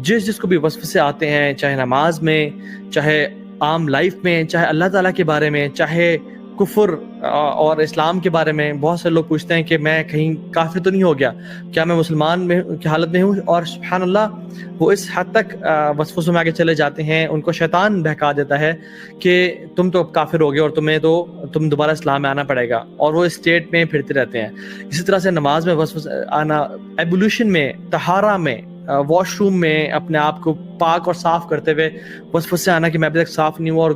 جس کو بھی وسوسے آتے ہیں، چاہے نماز میں، چاہے عام لائف میں، چاہے اللہ تعالیٰ کے بارے میں، چاہے کفر اور اسلام کے بارے میں. بہت سے لوگ پوچھتے ہیں کہ میں کہیں کافر تو نہیں ہو گیا، کیا میں مسلمان میں کی حالت میں ہوں؟ اور سبحان اللہ وہ اس حد تک وسوسوں میں آگے چلے جاتے ہیں، ان کو شیطان بہکا دیتا ہے کہ تم تو کافر ہو گئے اور تم دوبارہ اسلام میں آنا پڑے گا، اور وہ اسٹیٹ میں پھرتے رہتے ہیں. اسی طرح سے نماز میں وسوسہ آنا، ایبولیوشن میں، طہارہ میں، واش روم میں اپنے آپ کو پاک اور صاف کرتے ہوئے وسوسے آنا کہ میں ابھی تک صاف نہیں ہوں، اور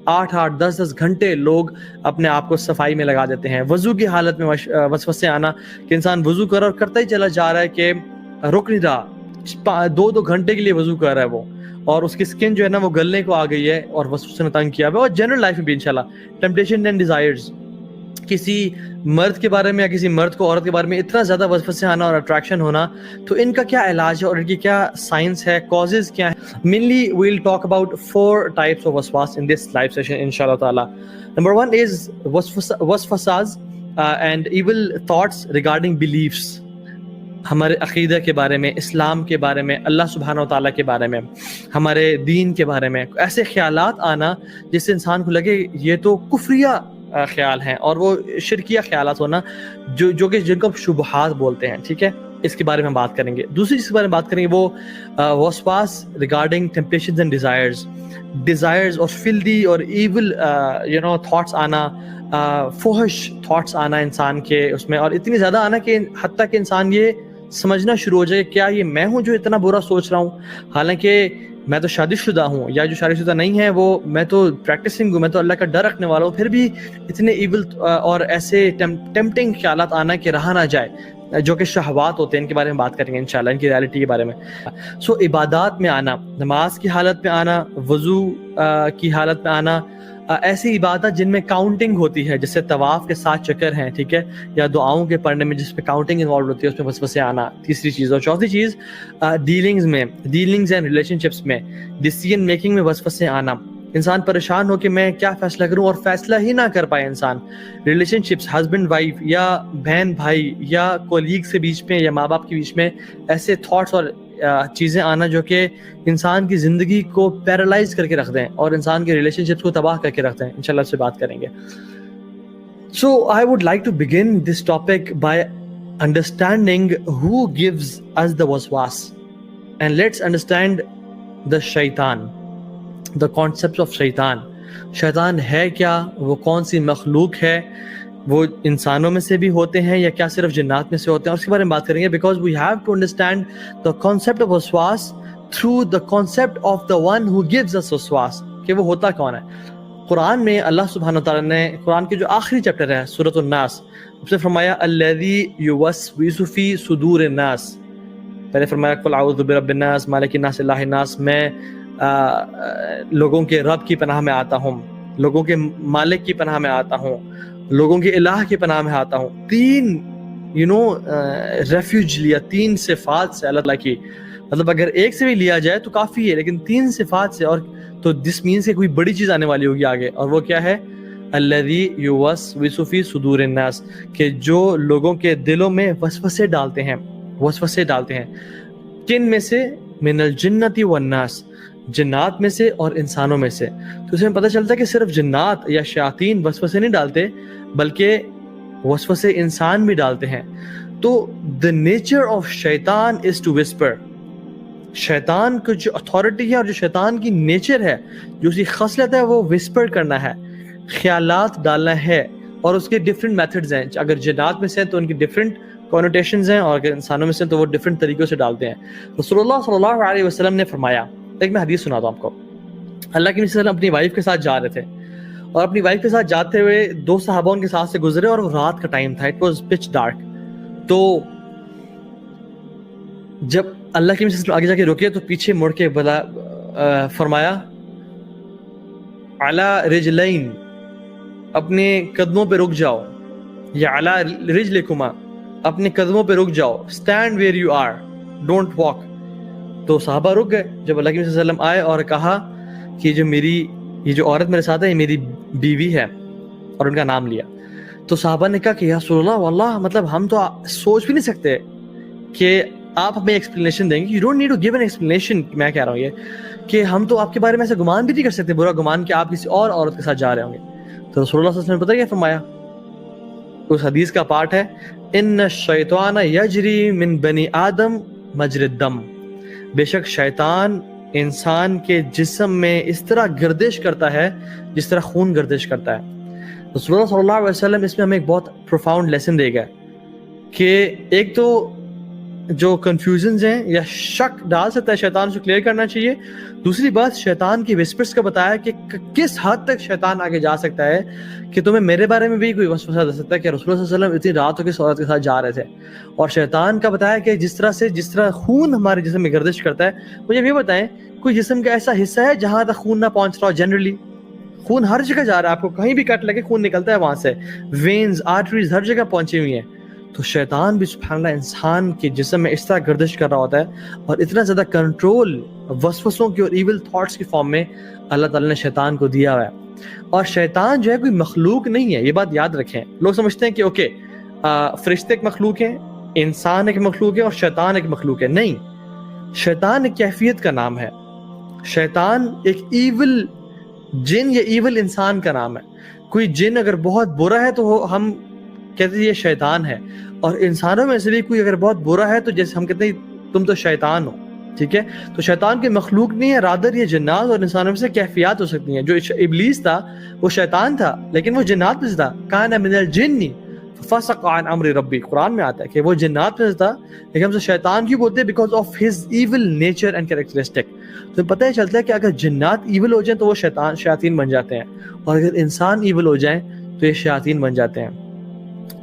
8-10 گھنٹے لوگ اپنے آپ کو صفائی میں لگا دیتے ہیں. وضو کی حالت میں وسوسے آنا کہ انسان وضو کر اور کرتا ہی چلا جا رہا ہے کہ رک نہیں رہا، 2 گھنٹے کے لیے وضو کر رہا ہے وہ، اور اس کی سکن جو ہے نا وہ گلنے کو آ گئی ہے اور وسوسے نے تنگ کیا ہوا ہے. اور جنرل لائف میں بھی انشاءاللہ ٹیمپٹیشن اینڈ ڈیزائرز، کسی مرد کے بارے میں یا کسی مرد کو عورت کے بارے میں اتنا زیادہ وسوسے آنا اور اٹریکشن ہونا، تو ان کا کیا علاج ہے اور ان کی کیا سائنس ہے، کازز کیا ہے؟ Mainly we will talk about 4 types of waswas in this live session inshallah ta'ala. Number 1 is waswasas and evil thoughts regarding beliefs. ہمارے عقیدہ کے بارے میں، اسلام کے بارے میں، اللہ سبحانہ و تعالیٰ کے بارے میں، ہمارے دین کے بارے میں ایسے خیالات آنا جس سے انسان کو لگے یہ تو کفریہ خیال ہیں، اور وہ شرکیہ خیالات ہونا جو کہ جن کو شبہات بولتے ہیں. ٹھیک ہے، اس کے بارے میں بات کریں گے. دوسری جس کے بارے میں بات کریں گے وہ وسواس ریگارڈنگ ٹیمپٹیشنز اینڈ ڈیزائرز اور فلدی اور ایول تھاٹس آنا، فحش تھاٹس آنا انسان کے اس میں، اور اتنی زیادہ آنا کہ حتیٰ کہ انسان یہ سمجھنا شروع ہو جائے کیا یہ میں ہوں جو اتنا برا سوچ رہا ہوں، حالانکہ میں تو شادی شدہ ہوں، یا جو شادی شدہ نہیں ہے وہ میں تو پریکٹسنگ ہوں، میں تو اللہ کا ڈر رکھنے والا ہوں، پھر بھی اتنے ایول اور ایسے ٹیمپٹنگ خیالات آنا کہ رہا نہ جائے، جو کہ شہوات ہوتے ہیں. ان کے بارے میں بات کریں گے انشاءاللہ، ان کی ریالٹی کے بارے میں. سو عبادات میں آنا، نماز کی حالت میں آنا، وضو کی حالت میں آنا، ایسی عبادت جن میں کاؤنٹنگ ہوتی ہے، جیسے طواف کے 7 چکر ہیں، ٹھیک ہے، یا دعاؤں کے پڑھنے میں جس میں کاؤنٹنگ انوالو ہوتی ہے، اس میں وسوسے آنا. تیسری چیز. اور چوتھی چیز ڈیلنگز اینڈ ریلیشن شپس میں، ڈیسیژن میکنگ میں وسوسے آنا، انسان پریشان ہو کہ میں کیا فیصلہ کروں اور فیصلہ ہی نہ کر پائے انسان. ریلیشن شپس، ہسبینڈ وائف یا بہن بھائی یا کولیگ کے بیچ میں یا ماں باپ کے بیچ میں ایسے تھاٹس اور چیزیں آنا جو کہ انسان کی زندگی کو پیرالائز کر کے رکھ دیں اور انسان کے ریلیشن شپس کو تباہ کر کے رکھ دیں. انشاءاللہ اس سے بات کریں گے. So I would like to begin this topic by understanding who gives us the waswas, and let's understand the shaitan, the concept of shaitan. شیطان ہے کیا، وہ کون سی مخلوق ہے، وہ انسانوں میں سے بھی ہوتے ہیں یا کیا صرف جنات میں سے ہوتے ہیں، اور اس کے بارے میں بات کریں گے. Because we have to understand the concept of وسواس through the concept of the one who gives us وسواس، کہ وہ ہوتا کون ہے. قرآن میں اللہ سبحانہ وتعالیٰ نے قرآن کے جو آخری چیپٹر ہے سورۃ الناس، اس نے فرمایا الذی یوسوس فی صدور الناس. پہلے فرمایا قل اعوذ برب الناس مالک الناس الہ الناس، میں لوگوں کے رب کی پناہ میں آتا ہوں، لوگوں کے مالک کی پناہ میں آتا ہوں، لوگوں کے الہ کی پناہ میں آتا ہوں. 3 ریفیوج لیا، 3 صفات سے اللہ تعالیٰ کی، مطلب اگر ایک سے بھی لیا جائے تو کافی ہے، لیکن 3 صفات سے، اور تو دس مینس کہ کوئی بڑی چیز آنے والی ہوگی آگے. اور وہ کیا ہے؟ الذی یوسوس فی صدور الناس، کہ جو لوگوں کے دلوں میں وسوسے ڈالتے ہیں. کن میں سے؟ من الجنۃ والناس، جنات میں سے اور انسانوں میں سے. تو اس میں پتہ چلتا ہے کہ صرف جنات یا شیاطین وسوسے نہیں ڈالتے، بلکہ وسوسے انسان بھی ڈالتے ہیں. تو the nature of شیطان is to whisper. شیطان کو جو اتھارٹی ہے اور جو شیطان کی نیچر ہے، جو اس کی خصلت ہے، وہ وسپر کرنا ہے، خیالات ڈالنا ہے. اور اس کے ڈفرینٹ میتھڈز ہیں. اگر جنات میں سے ہیں تو ان کی ڈفرینٹ کونوٹیشنز ہیں، اور اگر انسانوں میں سے ہیں تو وہ ڈفرینٹ طریقوں سے ڈالتے ہیں. رسول اللہ صلی اللہ علیہ وسلم نے فرمایا، ایک میں حدیث سناتا ہوں آپ کو. اللہ کے نبی صلی اللہ علیہ وسلم اپنی وائف کے ساتھ جا رہے تھے، اور اپنی وائف کے ساتھ جاتے ہوئے 2 صحابہ ان کے ساتھ سے گزرے، اور وہ رات کا ٹائم تھا، اٹ واز پچ ڈارک. تو جب اللہ کے نبی آگے جا کے رکے تو پیچھے مڑ کے فرمایا علی رجلین، اپنے قدموں پہ رک جاؤ، یا علی رجلکما، اپنے قدموں پہ رک جاؤ، stand where you are, don't walk. تو صحابہ رک گئے. جب اللہ کے نبی صلی اللہ علیہ وسلم آئے اور کہا کہ یہ جو عورت میرے ساتھ ہے یہ میری بیوی ہے، اور ان کا نام لیا، تو صحابہ نے کہا کہ یا رسول اللہ واللہ، مطلب ہم تو سوچ بھی نہیں سکتے کہ آپ ہمیں ایکسپلینیشن دیں گے. You don't need to give an explanation. میں کہہ رہا ہوں یہ کہ ہم تو آپ کے بارے میں ایسا گمان بھی نہیں کر سکتے, برا گمان کہ آپ کسی اور عورت کے ساتھ جا رہے ہوں گے. تو رسول اللہ صلی اللہ علیہ وسلم نے پتہ کیا فرمایا؟ اس حدیث کا پارٹ ہے ان الشیطان یجری من بنی آدم مجری الدم. بے شک شیطان انسان کے جسم میں اس طرح گردش کرتا ہے جس طرح خون گردش کرتا ہے. رسول اللہ صلی اللہ علیہ وسلم اس میں ہمیں ایک بہت پروفاؤنڈ لیسن دے گا کہ ایک تو جو کنفیوژنز ہیں یا شک ڈال سکتا ہے شیطان, سے کلیئر کرنا چاہیے. دوسری بات, شیطان کی وسپرز کا بتایا کہ کس حد تک شیطان آگے جا سکتا ہے کہ تمہیں میرے بارے میں بھی کوئی وسوسہ دے سکتا ہے کہ رسول اللہ صلی اللہ علیہ وسلم اتنی رات ہو کے عورت کے ساتھ جا رہے تھے. اور شیطان کا بتایا کہ جس طرح خون ہمارے جسم میں گردش کرتا ہے. مجھے یہ بتائیں, کوئی جسم کا ایسا حصہ ہے جہاں تک خون نہ پہنچ رہا ہو؟ جنرلی خون ہر جگہ جا رہا ہے, آپ کو کہیں بھی کٹ لگے خون نکلتا ہے وہاں سے, وینز آرٹریز ہر جگہ پہنچی ہوئی ہیں. تو شیطان بھی سبحان اللہ انسان کے جسم میں اس طرح گردش کر رہا ہوتا ہے, اور اتنا زیادہ کنٹرول وسوسوں کی اور ایول تھاٹس کی فارم میں اللہ تعالیٰ نے شیطان کو دیا ہوا ہے. اور شیطان جو ہے کوئی مخلوق نہیں ہے, یہ بات یاد رکھیں. لوگ سمجھتے ہیں کہ اوکے فرشتے ایک مخلوق ہیں, انسان ایک مخلوق ہے اور شیطان ایک مخلوق ہے. نہیں, شیطان ایک کیفیت کا نام ہے. شیطان ایک ایول جن یا ایول انسان کا نام ہے. کوئی جن اگر بہت برا ہے تو ہم کہتے ہیں یہ شیطان ہے, اور انسانوں میں سے بھی کوئی اگر بہت برا ہے تو جیسے ہم کہتے ہیں تم تو شیطان ہو. ٹھیک ہے, تو شیطان کے مخلوق نہیں ہے, رادر یہ جنات اور انسانوں میں سے کیفیات ہو سکتی ہیں. جو ابلیس تھا وہ شیطان تھا لیکن وہ جنات میں سے تھا. کان من الجن ففسق عن امر ربی, قرآن میں آتا ہے کہ وہ جنات میں سے تھا, لیکن ہم سے شیطان کیوں بولتے ہیں؟ Because of his evil nature and characteristic. تو پتہ ہی چلتا ہے کہ اگر جنات ایول ہو جائیں تو وہ شیاطین بن جاتے ہیں, اور اگر انسان ایول ہو جائیں تو یہ شیاطین بن جاتے ہیں.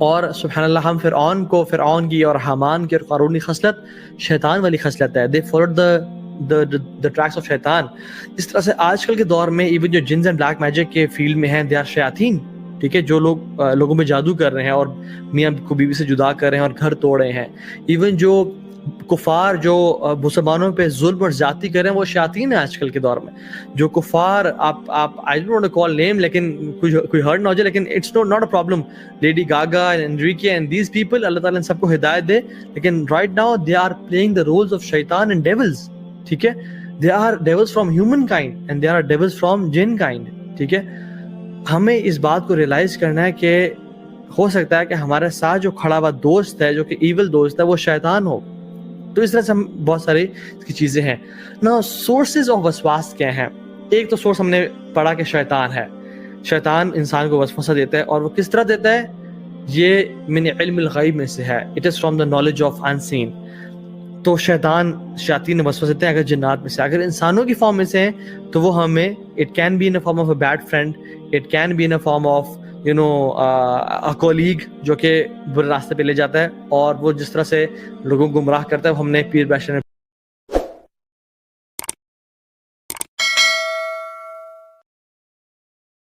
اور سبحان اللہ ہم فرعون کی اور حامان کی اور قارون کی خصلت شیطان والی خصلت ہے. دے فالوڈ the tracks of شیطان. جس طرح سے آج کل کے دور میں ایون جو جنز اینڈ بلیک میجک کے فیلڈ میں ہیں, دے آر شیاطین. ٹھیک ہے, جو لوگ لوگوں میں جادو کر رہے ہیں اور میاں کو بیوی سے جدا کر رہے ہیں اور گھر توڑ رہے ہیں. ایون جو کفار جو مسلمانوں پہ ظلم اور زیادتی کر رہے ہیں وہ شیاطین ہیں آج کل کے دور میں. جو کفار آپ I don't want to call name, لیکن کوئی ہرٹ نہ ہو جائے, لیکن it's not a problem. Lady Gaga and Enrique and these people, اللہ تعالیٰ ان سب کو ہدایت دے, لیکن right now they are playing the roles of شیطان and devils. ٹھیک ہے, they are devils from human kind and they are devils from jinn kind. ٹھیک ہے, ہمیں اس بات کو ریئلائز کرنا ہے کہ ہو سکتا ہے کہ ہمارے ساتھ جو کھڑا ہوا دوست ہے جو کہ ایول دوست ہے وہ شیطان ہو. تو اس طرح سے ہم بہت ساری اس کی چیزیں ہیں. نا سورسز آف وسواس کیا ہیں؟ ایک تو سورس ہم نے پڑھا کہ شیطان ہے. شیطان انسان کو وسوسہ دیتا ہے, اور وہ کس طرح دیتا ہے؟ یہ من علم الغیب میں سے ہے. It is from the knowledge of unseen. تو شیاطین وسوسہ دیتے ہیں اگر جنات میں سے. اگر انسانوں کی فارم میں سے ہیں تو وہ ہمیں it can be in form of a bad friend, it can be in form of colleague جو کہ برے راستے پہ لے جاتا ہے, اور وہ جس طرح سے لوگوں کو گمراہ کرتا ہے. ہم نے پیر بیشر